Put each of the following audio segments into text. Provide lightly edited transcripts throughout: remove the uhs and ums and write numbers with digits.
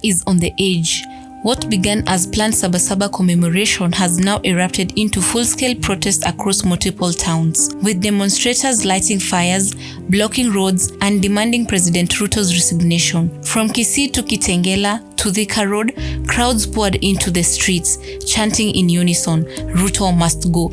is on the edge. What began as planned Saba-Saba commemoration has now erupted into full-scale protests across multiple towns, with demonstrators lighting fires, blocking roads, and demanding President Ruto's resignation. From Kisii to Kitengela to Thika Road, crowds poured into the streets, chanting in unison, "Ruto must go."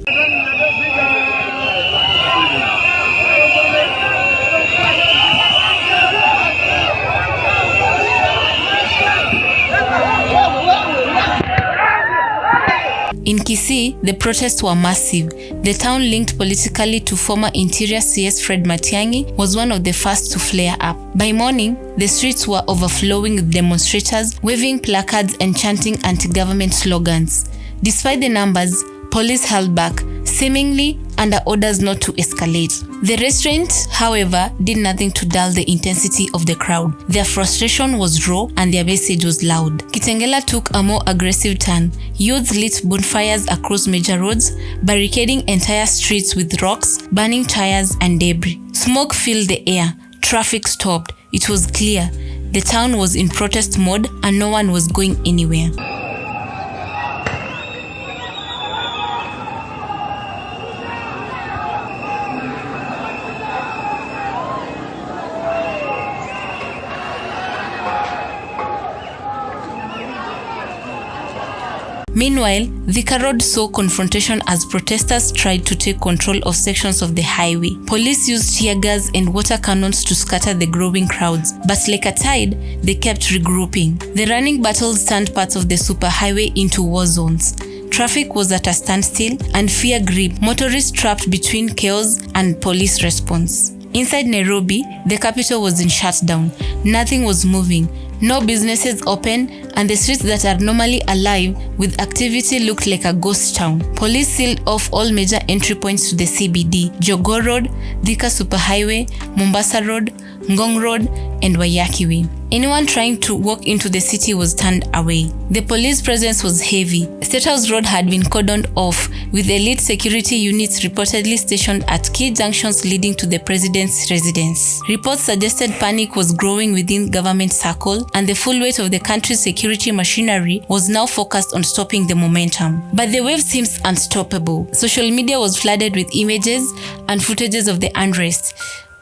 In Kisii, the protests were massive. The town, linked politically to former Interior CS Fred Matiang'i, was one of the first to flare up. By morning, the streets were overflowing with demonstrators, waving placards and chanting anti-government slogans. Despite the numbers, police held back, seemingly under orders not to escalate. The restraint, however, did nothing to dull the intensity of the crowd. Their frustration was raw and their message was loud. Kitengela took a more aggressive turn. Youths lit bonfires across major roads, barricading entire streets with rocks, burning tires and debris. Smoke filled the air. Traffic stopped. It was clear. The town was in protest mode and no one was going anywhere. Meanwhile, Thika Road saw confrontation as protesters tried to take control of sections of the highway. Police used tear gas and water cannons to scatter the growing crowds, but like a tide, they kept regrouping. The running battles turned parts of the superhighway into war zones. Traffic was at a standstill and fear gripped motorists trapped between chaos and police response. Inside Nairobi, the capital was in shutdown. Nothing was moving. No businesses open, and the streets that are normally alive with activity looked like a ghost town. Police sealed off all major entry points to the CBD: Jogoo Road, Thika Superhighway, Mombasa Road, Ngong Road, and Waiyaki Way. Anyone trying to walk into the city was turned away. The police presence was heavy. State House Road had been cordoned off, with elite security units reportedly stationed at key junctions leading to the president's residence. Reports suggested panic was growing within government circle, and the full weight of the country's security machinery was now focused on stopping the momentum. But the wave seems unstoppable. Social media was flooded with images and footages of the unrest.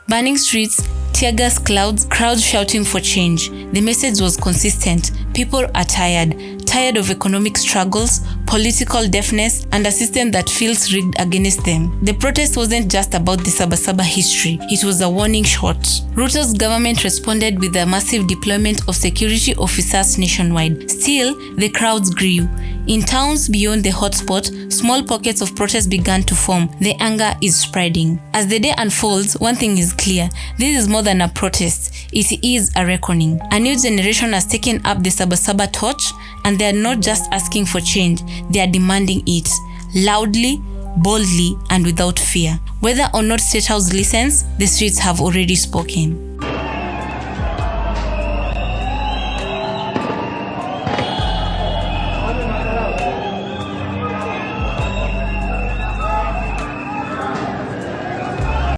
Burning streets, tear gas clouds, crowds shouting for change. The message was consistent. People are tired of economic struggles, political deafness, and a system that feels rigged against them. The protest wasn't just about the Saba-Saba history, it was a warning shot. Ruto's government responded with a massive deployment of security officers nationwide. Still, the crowds grew. In towns beyond the hotspot, small pockets of protest began to form. The anger is spreading. As the day unfolds, one thing is clear. This is more than a protest. It is a reckoning. A new generation has taken up the Saba-Saba torch, and they are not just asking for change, they are demanding it. Loudly, boldly, and without fear. Whether or not State House listens, the streets have already spoken.